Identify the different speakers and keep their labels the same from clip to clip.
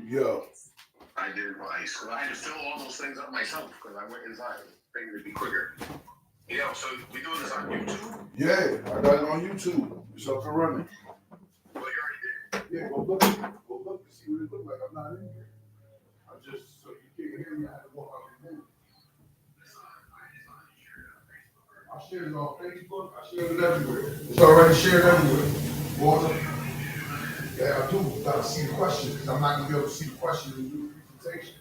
Speaker 1: Yo.
Speaker 2: I did my school. I had to fill all those things up myself because I went inside. Figured it'd be quicker. Yo, so we doing this on YouTube?
Speaker 1: Yeah, I got it on YouTube. It's up and running.
Speaker 2: Well, you already did.
Speaker 1: Yeah, go look at it. Go look and see what it look like. I'm not in here. I just, so you can't hear me, I had to walk out the room. I shared it on Facebook. I shared it everywhere. It's already shared everywhere. Water. Yeah, I do. Gotta see the question because I'm not gonna be able to see the question in the presentation.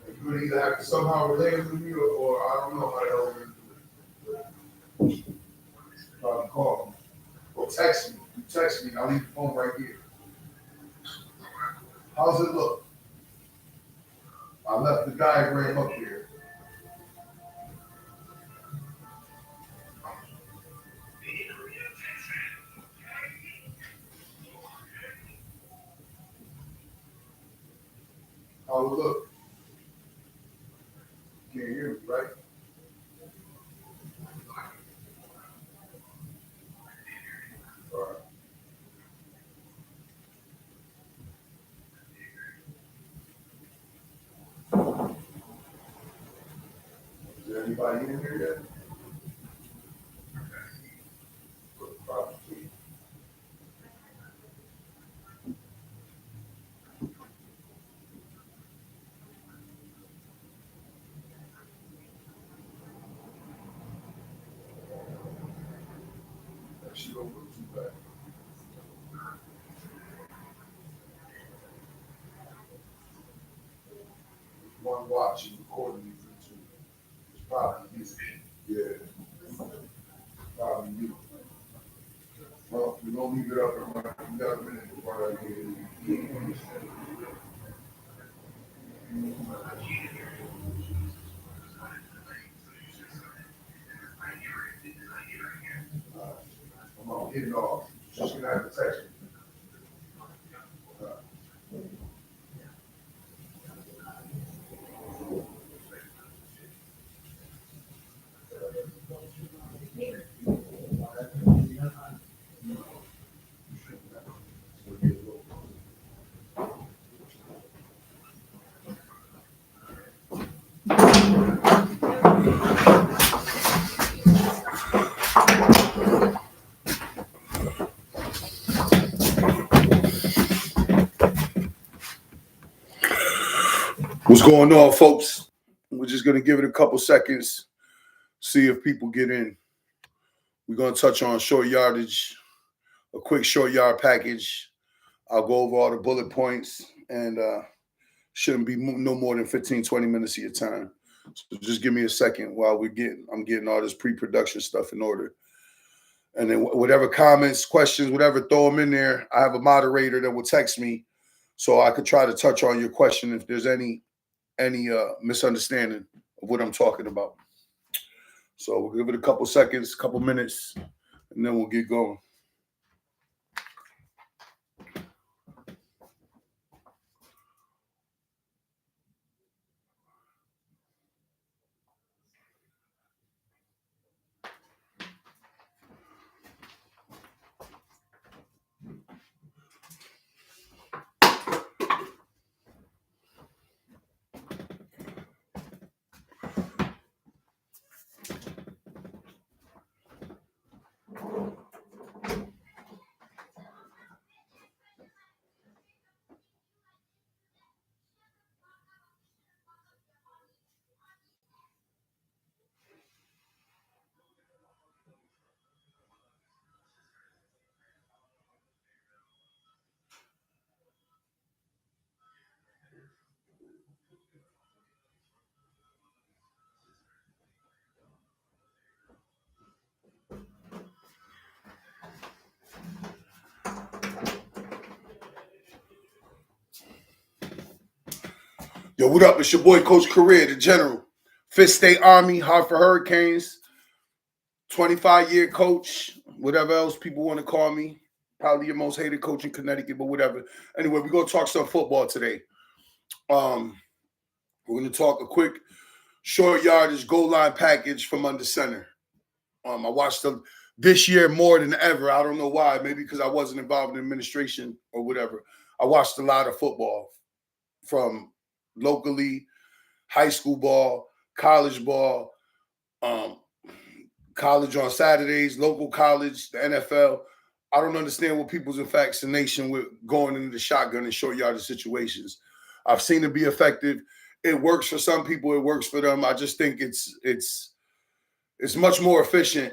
Speaker 1: You're gonna either have to somehow relay it to me or I don't know how the hell we're gonna do it. Try to call me or text me. You text me, I'll leave the phone right here. How's it look? I left the diagram up there. How it look? Can't hear me, right? All right. Is there anybody in here yet? Probably. She don't look too bad. One watching recording you for two. It's probably you. Yeah. Probably you. Well, we're gonna leave it up and run. We got a minute before I get it. I'm gonna get it off. She's gonna have to text me. What's going on, folks? We're just gonna give it a couple seconds, see if people get in. We're gonna touch on short yardage, a quick short yard package. I'll go over all the bullet points and shouldn't be no more than 15, 20 minutes of your time. So just give me a second while I'm getting all this pre-production stuff in order. And then whatever comments, questions, whatever, throw them in there. I have a moderator that will text me so I could try to touch on your question if there's any misunderstanding of what I'm talking about. So we'll give it a couple seconds, couple minutes, and then we'll get going. Yo, what up? It's your boy, Coach Career, the General. Fifth State Army, Hartford Hurricanes, 25-year coach, whatever else people want to call me. Probably your most hated coach in Connecticut, but whatever. Anyway, we're going to talk some football today. We're going to talk a quick short yardage goal line package from under center. I watched this year more than ever. I don't know why. Maybe because I wasn't involved in administration or whatever. I watched a lot of football from locally, high school ball, college ball, college on Saturdays, local college, the NFL. I don't understand what people's fascination with going into the shotgun and short yardage situations. I've seen it be effective. It works for some people. It works for them. I just think it's much more efficient,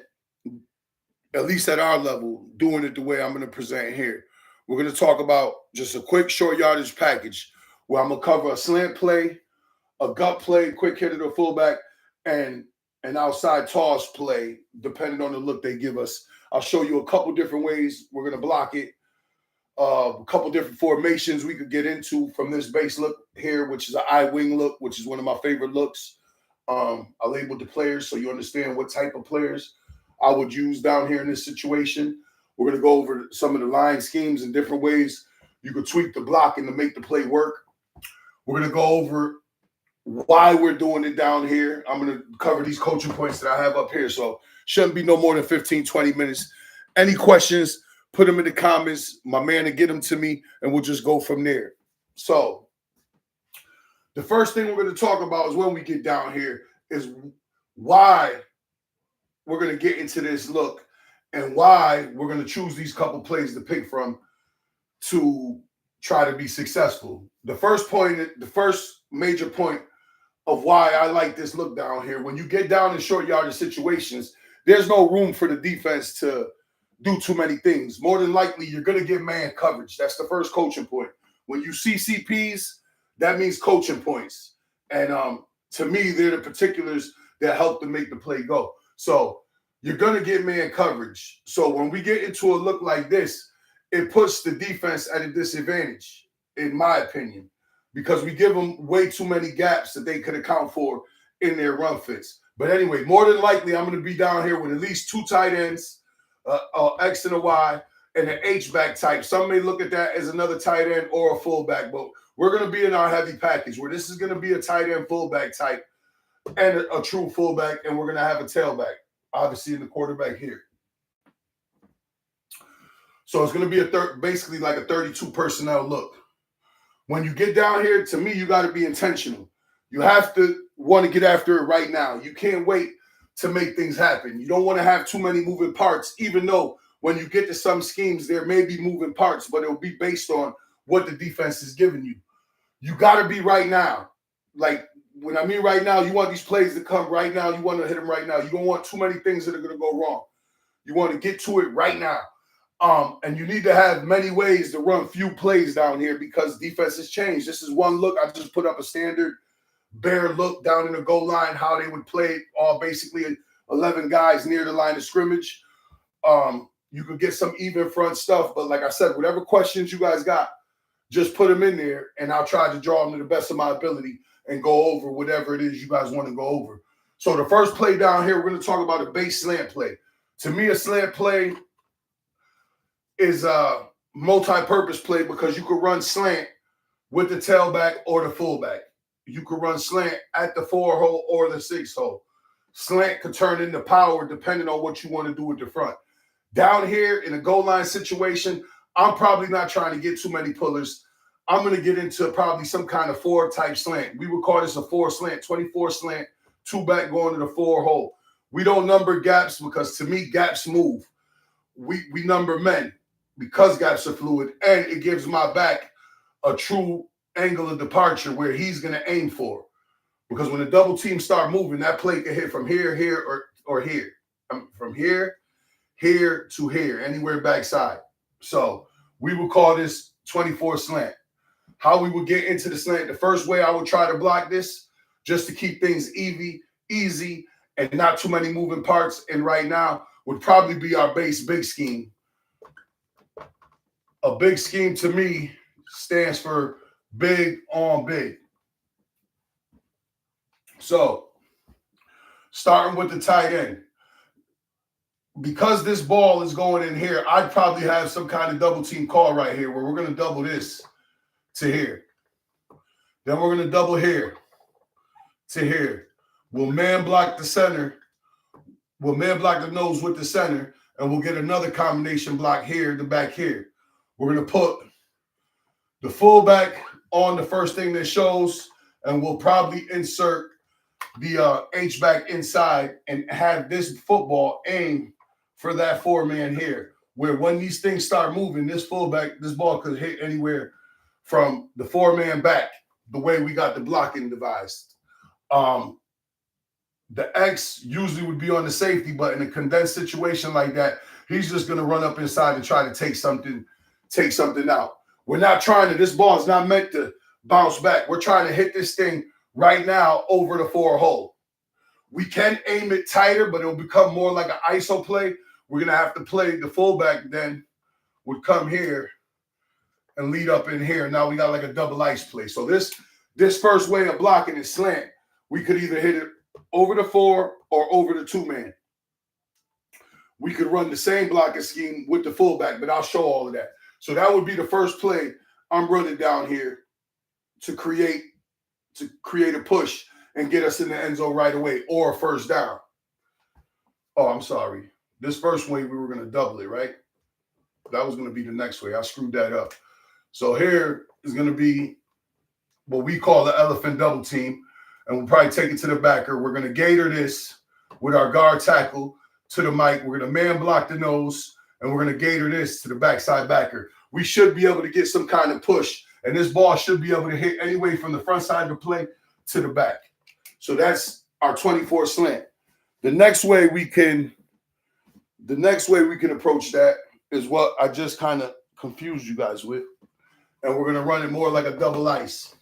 Speaker 1: at least at our level, doing it the way I'm going to present here. We're going to talk about just a quick short yardage package where I'm going to cover a slant play, a gut play, quick hit to the fullback, and an outside toss play, depending on the look they give us. I'll show you a couple different ways we're going to block it, a couple different formations we could get into from this base look here, which is an I-wing look, which is one of my favorite looks. I labeled the players so you understand what type of players I would use down here in this situation. We're going to go over some of the line schemes and different ways you could tweak the blocking to make the play work. We're going to go over why we're doing it down here. I'm going to cover these coaching points that I have up here. So shouldn't be no more than 15, 20 minutes. Any questions, put them in the comments. My man will get them to me, and we'll just go from there. So the first thing we're going to talk about is when we get down here is why we're going to get into this look and why we're going to choose these couple plays to pick from to try to be successful. The first major point of why I like this look down here, when you get down in short yardage situations, there's no room for the defense to do too many things. More than likely, you're going to get man coverage. That's the first coaching point. When you see CPs, that means coaching points. And to me, they're the particulars that help to make the play go. So you're going to get man coverage. So when we get into a look like this, it puts the defense at a disadvantage, in my opinion, because we give them way too many gaps that they could account for in their run fits. But anyway, more than likely, I'm going to be down here with at least two tight ends, X and a Y, and an H-back type. Some may look at that as another tight end or a fullback, but we're going to be in our heavy package where this is going to be a tight end fullback type and a true fullback, and we're going to have a tailback, obviously, in the quarterback here. So it's going to be basically like a 32 personnel look. When you get down here, to me, you got to be intentional. You have to want to get after it right now. You can't wait to make things happen. You don't want to have too many moving parts, even though when you get to some schemes, there may be moving parts, but it'll be based on what the defense is giving you. You got to be right now. Like, when I mean right now, you want these plays to come right now. You want to hit them right now. You don't want too many things that are going to go wrong. You want to get to it right now. And you need to have many ways to run few plays down here because defense has changed. This is one look. I just put up a standard bear look down in the goal line, how they would play all basically 11 guys near the line of scrimmage. You could get some even front stuff, but like I said, whatever questions you guys got, just put them in there, and I'll try to draw them to the best of my ability and go over whatever it is you guys want to go over. So the first play down here, we're going to talk about a base slant play. To me, a slant play is a multi-purpose play because you could run slant with the tailback or the fullback. You could run slant at the 4-hole or the 6-hole. Slant could turn into power depending on what you want to do with the front. Down here in a goal line situation, I'm probably not trying to get too many pullers. I'm going to get into probably some kind of 4-type slant. We would call this a 4 slant, 24 slant, 2-back going to the 4-hole. We don't number gaps because, to me, gaps move. We number men because gaps are fluid, and it gives my back a true angle of departure where he's going to aim for. Because when the double team start moving, that play can hit from here, here, or here. From here to here, anywhere backside. So we would call this 24 slant. How we would get into the slant, the first way I would try to block this, just to keep things easy, and not too many moving parts, and right now would probably be our base big scheme. A big scheme to me stands for big on big. So, starting with the tight end. Because this ball is going in here, I'd probably have some kind of double team call right here where we're going to double this to here. Then we're going to double here to here. We'll man block the center. We'll man block the nose with the center, and we'll get another combination block here, the back here. We're going to put the fullback on the first thing that shows, and we'll probably insert the H-back inside and have this football aim for that four-man here, where when these things start moving, this fullback, this ball could hit anywhere from the four-man back, the way we got the blocking devised. The X usually would be on the safety, but in a condensed situation like that, he's just going to run up inside and try to take something out. We're not trying to, this ball is not meant to bounce back. We're trying to hit this thing right now over the four hole. We can aim it tighter, but it'll become more like an ISO play. We're going to have to play the fullback then would come here and lead up in here. Now we got like a double ice play. So this first way of blocking is slant. We could either hit it over the four or over the two-man. We could run the same blocking scheme with the fullback, but I'll show all of that. So that would be the first play I'm running down here to create a push and get us in the end zone right away, or a first down. Oh, I'm sorry. This first way, we were going to double it, right? That was going to be the next way. I screwed that up. So here is going to be what we call the elephant double team, and we'll probably take it to the backer. We're going to gator this with our guard tackle to the mic. We're going to man block the nose, and we're going to gator this to the backside backer. We should be able to get some kind of push, and this ball should be able to hit anyway from the front side of the play to the back. So that's our 24 slant. The next way we can approach that is what I just kind of confused you guys with. And we're going to run it more like a double ice.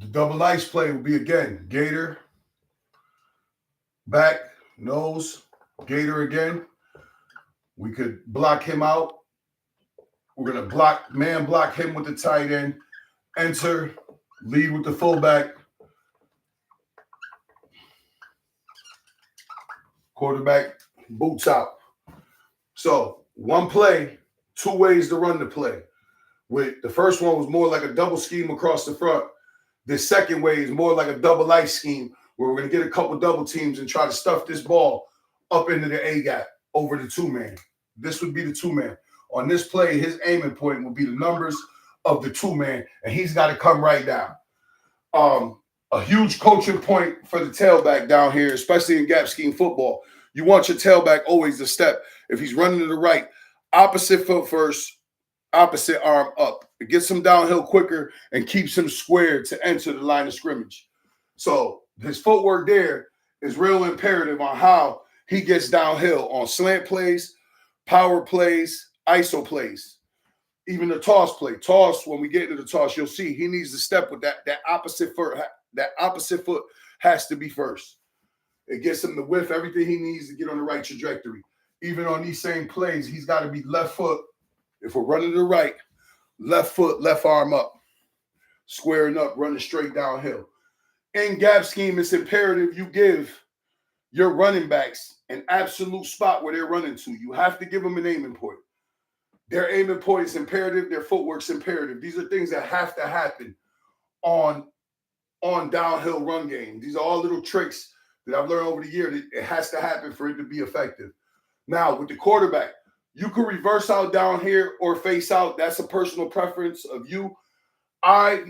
Speaker 1: The double ice play will be, again, gator, back, nose, gator again. We could block him out. We're going to man block him with the tight end, enter, lead with the fullback, quarterback, boots out. So one play, two ways to run the play. With the first one was more like a double scheme across the front. The second way is more like a double ice scheme where we're going to get a couple double teams and try to stuff this ball up into the A-gap over the two-man. This would be the two-man. On this play, his aiming point will be the numbers of the two-man, and he's got to come right down. A huge coaching point for the tailback down here, especially in gap scheme football. You want your tailback always to step. If he's running to the right, opposite foot first, opposite arm up. It gets him downhill quicker and keeps him squared to enter the line of scrimmage. So his footwork there is real imperative on how he gets downhill on slant plays, power plays, ISO plays, even the toss play. Toss, when we get into the toss, you'll see he needs to step with that opposite foot. That opposite foot has to be first. It gets him the width, everything he needs to get on the right trajectory. Even on these same plays, he's got to be left foot. If we're running to the right, left foot, left arm up, squaring up, running straight downhill. In gap scheme, it's imperative you give your running backs an absolute spot where they're running to. You have to give them an aiming point. Their aiming point is imperative. Their footwork's imperative. These are things that have to happen on downhill run game. These are all little tricks that I've learned over the year that it has to happen for it to be effective. Now, with the quarterback, you can reverse out down here or face out. That's a personal preference of you. At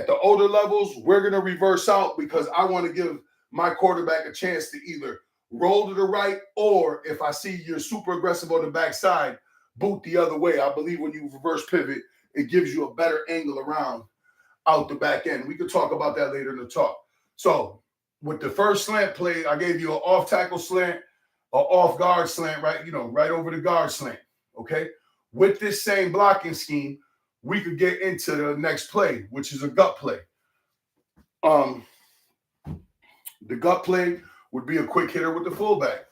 Speaker 1: the older levels, we're going to reverse out because I want to give my quarterback a chance to either roll to the right, or if I see you're super aggressive on the backside, boot the other way. I believe when you reverse pivot, it gives you a better angle around out the back end. We could talk about that later in the talk. So with the first slant play, I gave you an off tackle slant, or off guard slant, right? Right over the guard slant. Okay. With this same blocking scheme, we could get into the next play, which is a gut play. The gut play would be a quick hitter with the fullback,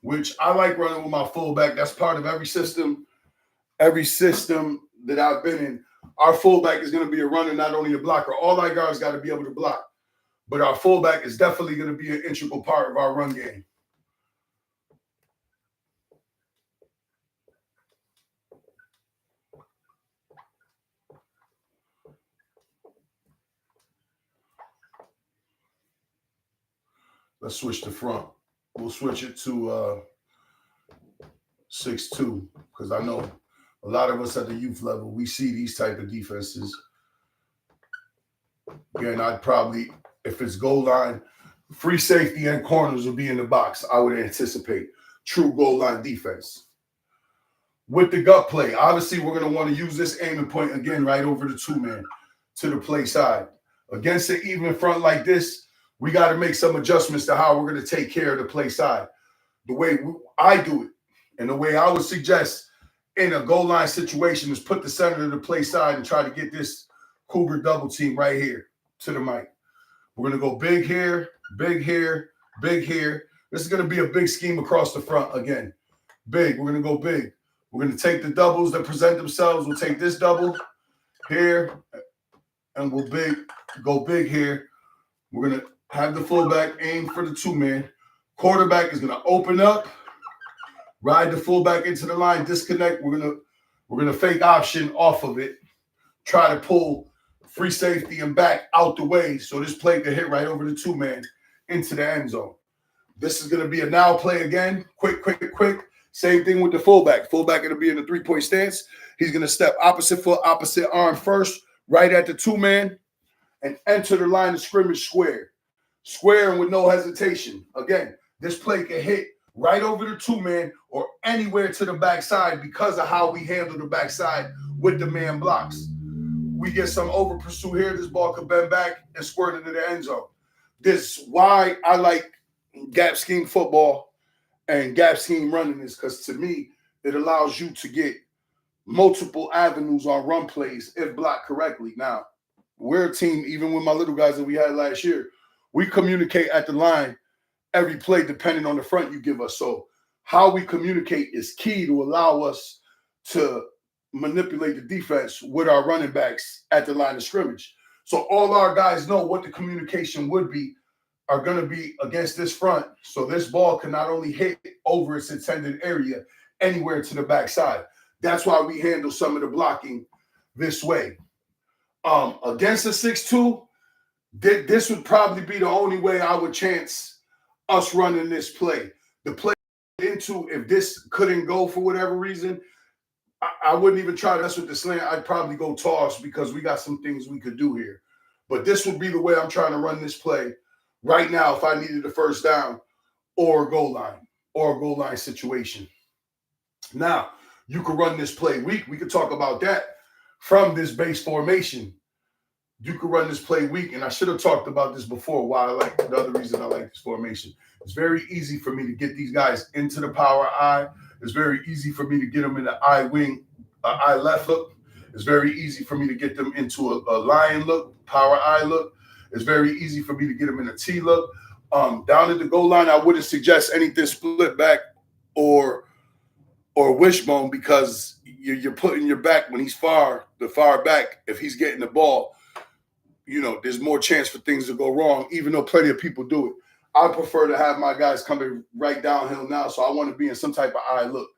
Speaker 1: which I like running with my fullback. That's part of every system. Every system that I've been in, our fullback is going to be a runner, not only a blocker. All our guards got to be able to block, but our fullback is definitely going to be an integral part of our run game. Let's switch to front. We'll switch it to 6-2, because I know a lot of us at the youth level, we see these type of defenses. Again, I'd probably, if it's goal line, free safety and corners will be in the box. I would anticipate true goal line defense. With the gut play, obviously we're going to want to use this aiming point again right over the two-man to the play side. Against an even front like this, we got to make some adjustments to how we're going to take care of the play side. The way I do it, and the way I would suggest in a goal line situation, is put the center of the play side and try to get this Cougar double team right here to the mic. We're going to go big here, big here, big here. This is going to be a big scheme across the front again. Big. We're going to go big. We're going to take the doubles that present themselves. We'll take this double here, and we'll go big here. We're going to have the fullback aim for the two-man. Quarterback is going to open up, ride the fullback into the line, disconnect. We're gonna fake option off of it, try to pull free safety and back out the way so this play can hit right over the two-man into the end zone. This is gonna be a now play again. Quick. Same thing with the fullback. Fullback gonna be in the three-point stance. He's gonna step opposite foot, opposite arm first, right at the two-man, and enter the line of scrimmage square. Square and with no hesitation. Again, this play can hit right over the two-man or anywhere to the backside because of how we handle the backside with the man blocks. We get some over pursuit here. This ball could bend back and squirt into the end zone. This is why I like gap scheme football and gap scheme running, is because to me, it allows you to get multiple avenues on run plays if blocked correctly. Now, we're a team, even with my little guys that we had last year, we communicate at the line every play depending on the front you give us. So how we communicate is key to allow us to manipulate the defense with our running backs at the line of scrimmage. So all our guys know what the communication are going to be against this front. So this ball can not only hit over its intended area anywhere to the backside. That's why we handle some of the blocking this way. Against a 6-2, this would probably be the only way I would chance us running this play. The play into, if this couldn't go for whatever reason, I wouldn't even try to mess with the slant. I'd probably go toss because we got some things we could do here. But this would be the way I'm trying to run this play right now if I needed a first down or a goal line situation. Now, you could run this play weak. We could talk about that from this base formation. You could run this play weak, and I should have talked about this before. Why I like the other reason I like this formation. It's very easy for me to get these guys into the power I. It's very easy for me to get them in the I wing, I left look. It's very easy for me to get them into a lion look, power I look. It's very easy for me to get them in a T look. Down at the goal line, I wouldn't suggest anything split back or wishbone, because you're putting your back when he's the far back. If he's getting the ball, there's more chance for things to go wrong, even though plenty of people do it. I prefer to have my guys coming right downhill now, so I want to be in some type of eye look,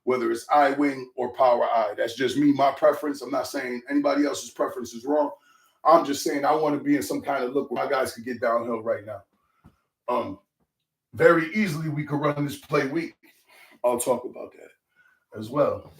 Speaker 1: whether it's eye wing or power eye. That's just me, my preference. I'm not saying anybody else's preference is wrong. I'm just saying I want to be in some kind of look where my guys could get downhill right now. Very easily we could run this play weak. I'll talk about that as well.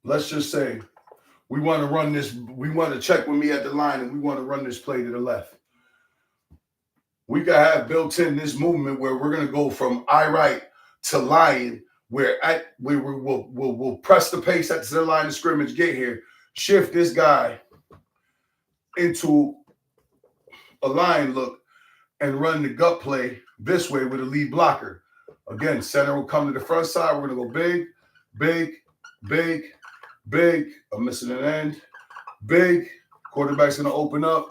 Speaker 1: let's just say we want to run this, we want to check with me at the line and we want to run this play to the left. We can have built in this movement where we're going to go from I right to lion, where we'll press the pace at the line of scrimmage, get here, shift this guy into a lion look, and run the gut play this way with a lead blocker. Again, center will come to the front side. We're going to go big, big, big, big. I'm missing an end. Big. Quarterback's going to open up.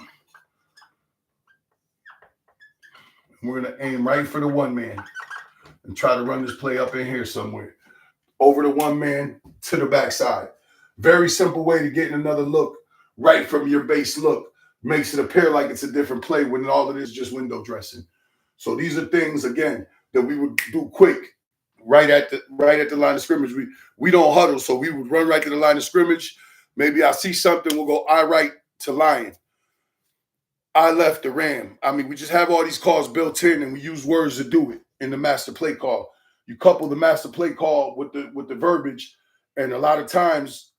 Speaker 1: We're going to aim right for the one man and try to run this play up in here somewhere. Over the one man to the backside. Very simple way to get another look right from your base look. Makes it appear like it's a different play when all it is just window dressing. So these are things, again, that we would do quick right at the line of scrimmage. We don't huddle, so we would run right to the line of scrimmage. Maybe I see something, we'll go I right to lion. I left the ram. I mean, we just have all these calls built in, and we use words to do it in the master play call. You couple the master play call with the verbiage, and a lot of times,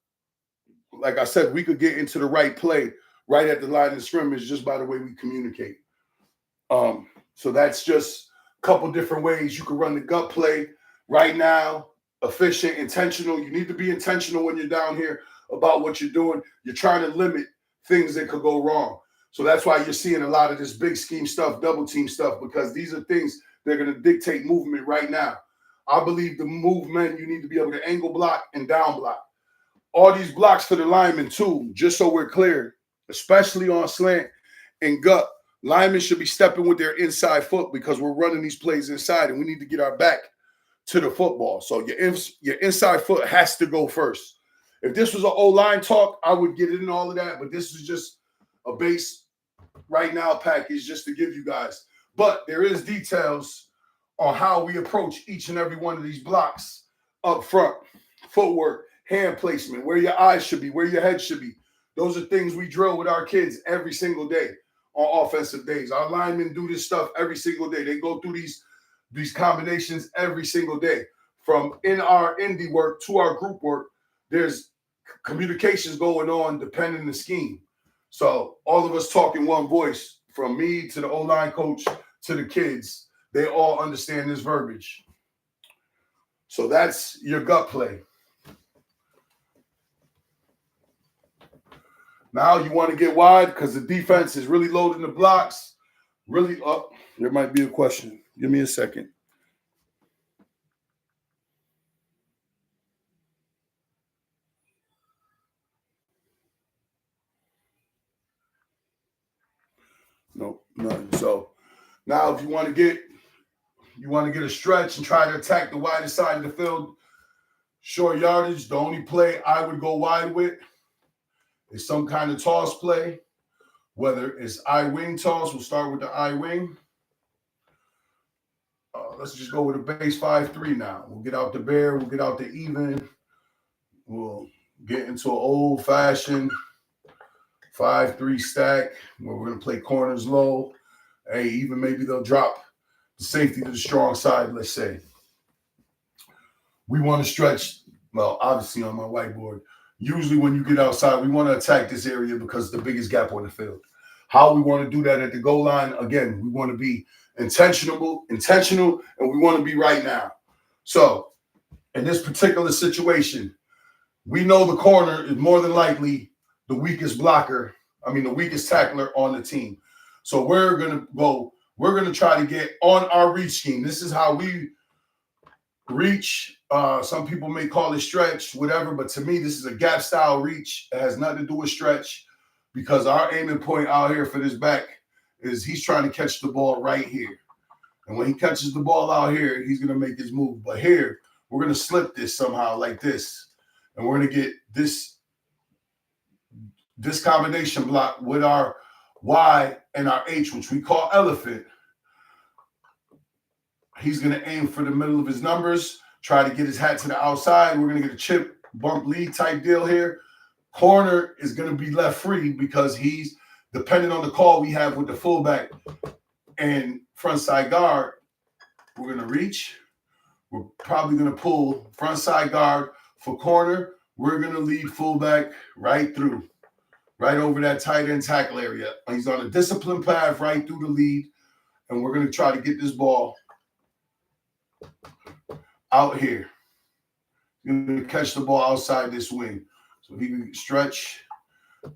Speaker 1: like I said, we could get into the right play right at the line of scrimmage just by the way we communicate. So that's just a couple different ways you can run the gut play. Right now, efficient, intentional. You need to be intentional when you're down here about what you're doing. You're trying to limit things that could go wrong. So that's why you're seeing a lot of this big scheme stuff, double team stuff, because these are things that are going to dictate movement right now. I believe the movement, you need to be able to angle block and down block. All these blocks for the linemen too, just so we're clear, especially on slant and gut, linemen should be stepping with their inside foot because we're running these plays inside and we need to get our back to the football. So your inside foot has to go first. If this was an O-line talk, I would get into all of that, but this is just a base right now package just to give you guys. But there is details on how we approach each and every one of these blocks up front. Footwork, hand placement, where your eyes should be, where your head should be. Those are things we drill with our kids every single day on offensive days. Our linemen do this stuff every single day. They go through these combinations every single day. From in our indie work to our group work, there's communications going on depending on the scheme. So all of us talk in one voice, from me to the O-line coach to the kids. They all understand this verbiage. So that's your gut play. Now you want to get wide because the defense is really loading the blocks. Really up. There might be a question. Give me a second. Nope, nothing. So now if you want to get a stretch and try to attack the widest side of the field, short yardage, the only play I would go wide with is some kind of toss play, whether it's I-wing toss. We'll start with the I-wing. Let's just go with a base 5-3 now. We'll get out the bear. We'll get out the even. We'll get into an old-fashioned 5-3 stack where we're going to play corners low. Hey, even maybe they'll drop the safety to the strong side, let's say. We want to stretch, well, obviously on my whiteboard, usually when you get outside, we want to attack this area because it's the biggest gap on the field. How we want to do that at the goal line, again, we want to be intentional, and we want to be right now. So in this particular situation, we know the corner is more than likely the weakest the weakest tackler on the team. So we're going to try to get on our reach scheme. This is how we reach. Some people may call it stretch, whatever, but to me, this is a gap style reach. It has nothing to do with stretch because our aiming point out here for this back is he's trying to catch the ball right here. And when he catches the ball out here, he's going to make his move. But here, we're going to slip this somehow like this. And we're going to get this combination block with our Y and our H, which we call elephant. He's going to aim for the middle of his numbers, try to get his hat to the outside. We're going to get a chip, bump lead type deal here. Corner is going to be left free because he's depending on the call we have with the fullback and front side guard. We're going to reach. We're probably going to pull front side guard for corner. we're going to lead fullback right through, right over that tight end tackle area. He's on a disciplined path right through the lead, and we're going to try to get this ball out here. He's going to catch the ball outside this wing. So he can stretch,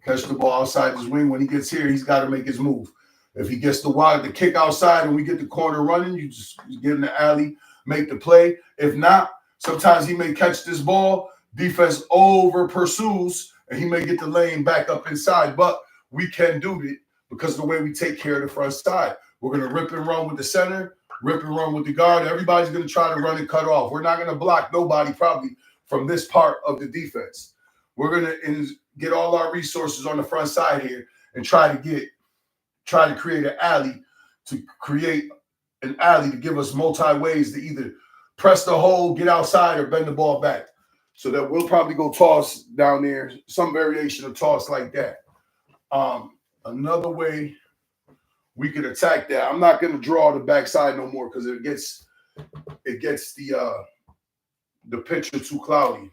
Speaker 1: catch the ball outside his wing. When he gets here, he's got to make his move. If he gets the kick outside and we get the corner running, you just get in the alley, make the play. If not, sometimes he may catch this ball, defense over pursues, and he may get the lane back up inside. But we can do it because of the way we take care of the front side. We're going to rip and run with the center, rip and run with the guard. Everybody's going to try to run and cut off. We're not going to block nobody probably from this part of the defense. We're going to get all our resources on the front side here and try to create an alley to give us multi ways to either press the hole, get outside, or bend the ball back. So that we'll probably go toss down there, some variation of toss like that. Another way we could attack that. I'm not going to draw the backside no more because it gets the picture too cloudy.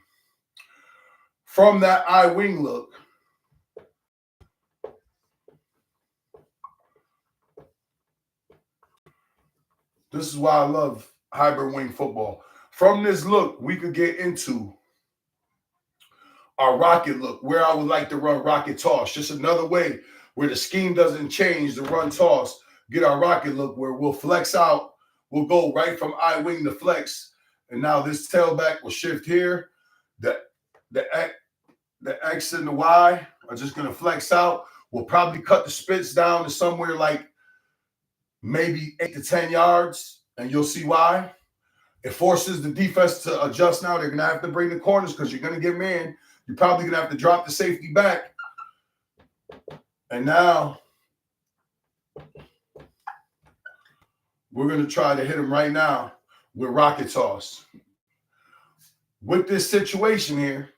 Speaker 1: From that I wing look, this is why I love hybrid wing football. From this look, we could get into our rocket look, where I would like to run rocket toss. Just another way where the scheme doesn't change, the run toss, get our rocket look where we'll flex out. We'll go right from I wing to flex. And now this tailback will shift here. The X and the Y are just going to flex out. We'll probably cut the spits down to somewhere like maybe 8 to 10 yards, and you'll see why. It forces the defense to adjust now. They're going to have to bring the corners because you're going to get man. You're probably going to have to drop the safety back. And now we're going to try to hit him right now with rocket toss. With this situation here,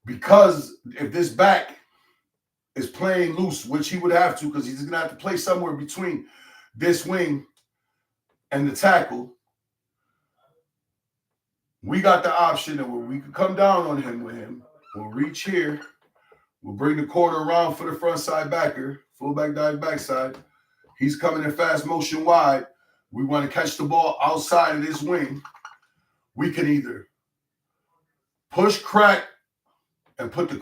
Speaker 1: because if this back is playing loose, which he would have to because he's going to have to play somewhere between this wing and the tackle, we got the option that we can come down on him with him. We'll reach here. We'll bring the corner around for the front side backer, fullback dive backside. He's coming in fast motion wide. We want to catch the ball outside of this wing. We can either push crack and put the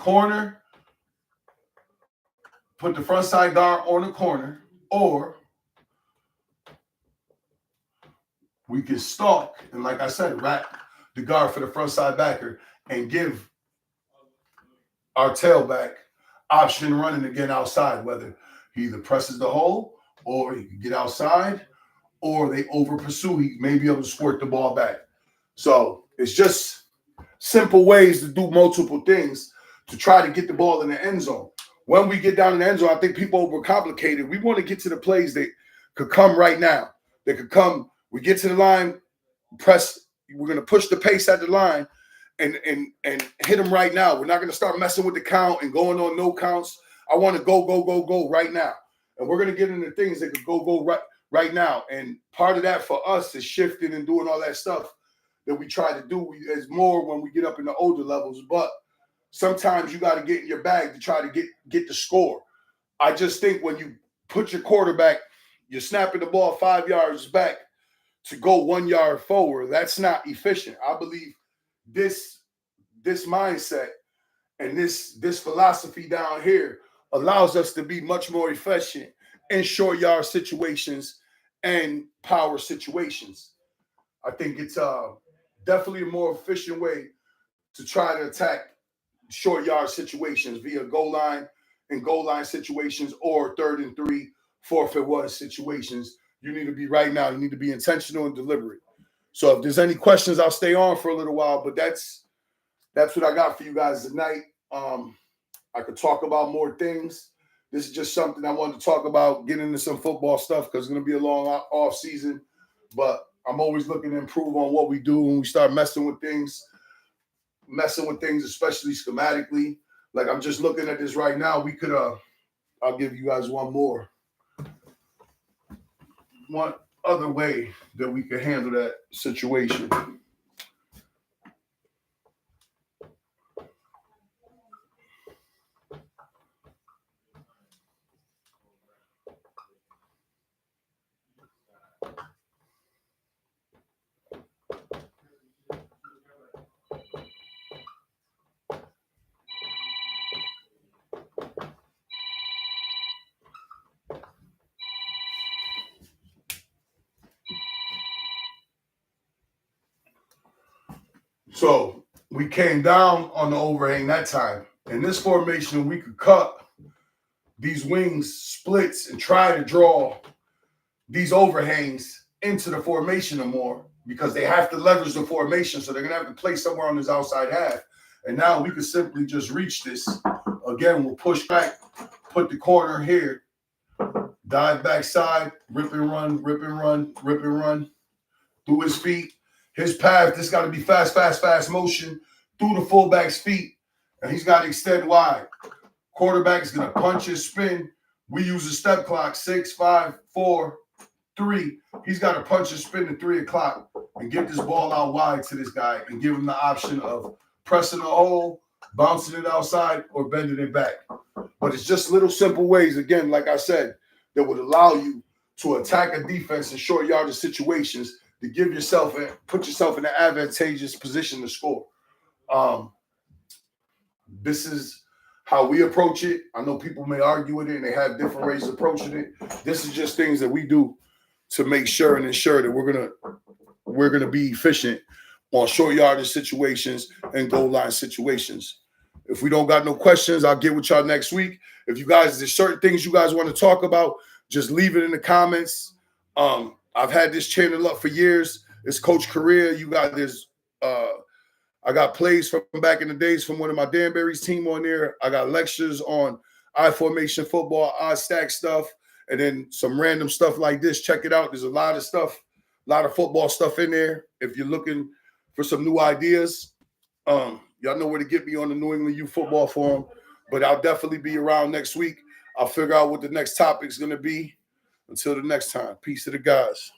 Speaker 1: front side guard on the corner, or we can stalk and, like I said, wrap the guard for the front side backer and give our tailback option running again outside, whether he either presses the hole or he can get outside or they over pursue. He may be able to squirt the ball back. So it's just simple ways to do multiple things to try to get the ball in the end zone. When we get down in the end zone, I think people overcomplicate it. We want to get to the plays that could come right now. That could come. We get to the line, press. We're going to push the pace at the line and hit them right now. We're not going to start messing with the count and going on no counts. I want to go right now. And we're going to get into things that could go right now. And part of that for us is shifting and doing all that stuff that we try to do is more when we get up in the older levels. But sometimes you got to get in your bag to try to get the score. I just think when you put your quarterback, you're snapping the ball 5 yards back to go 1 yard forward, that's not efficient. I believe this mindset and this philosophy down here allows us to be much more efficient in short yard situations and power situations. I think it's definitely a more efficient way to try to attack short yard situations via goal line situations or 3rd and 3, 4th and 1 situations. You need to be right now. You need to be intentional and deliberate. So if there's any questions, I'll stay on for a little while, but that's what I got for you guys tonight. I could talk about more things. This is just something I wanted to talk about, get into some football stuff because it's going to be a long off season, but I'm always looking to improve on what we do when we start messing with things, especially schematically. Like I'm just looking at this right now. We could, I'll give you guys one other way that we could handle that situation. So we came down on the overhang that time. In this formation, we could cut these wings splits and try to draw these overhangs into the formation no more because they have to leverage the formation. So they're going to have to play somewhere on this outside half. And now we could simply just reach this. Again, we'll push back, put the corner here, dive backside, rip and run, rip and run, rip and run through his feet. His path, this got to be fast motion through the fullback's feet. And he's got to extend wide. Quarterback is going to punch his spin. We use a step clock, 6, 5, 4, 3. He's got to punch his spin to 3 o'clock and get this ball out wide to this guy and give him the option of pressing the hole, bouncing it outside, or bending it back. But it's just little simple ways, again, like I said, that would allow you to attack a defense in short yardage situations to give yourself and put yourself in an advantageous position to score. This is how we approach it. I know people may argue with it and they have different ways of approaching it. This is just things that we do to make sure and ensure that we're gonna be efficient on short yardage situations and goal line situations. If we don't got no questions, I'll get with y'all next week. If you guys, there's certain things you guys want to talk about, just leave it in the comments. I've had this channel up for years. It's Coach Career. You got this. I got plays from back in the days from one of my Danbury's team on there. I got lectures on I-formation football, I-stack stuff, and then some random stuff like this. Check it out. There's a lot of stuff, a lot of football stuff in there. If you're looking for some new ideas, y'all know where to get me on the New England Youth Football Forum. But I'll definitely be around next week. I'll figure out what the next topic is going to be. Until the next time, peace to the guys.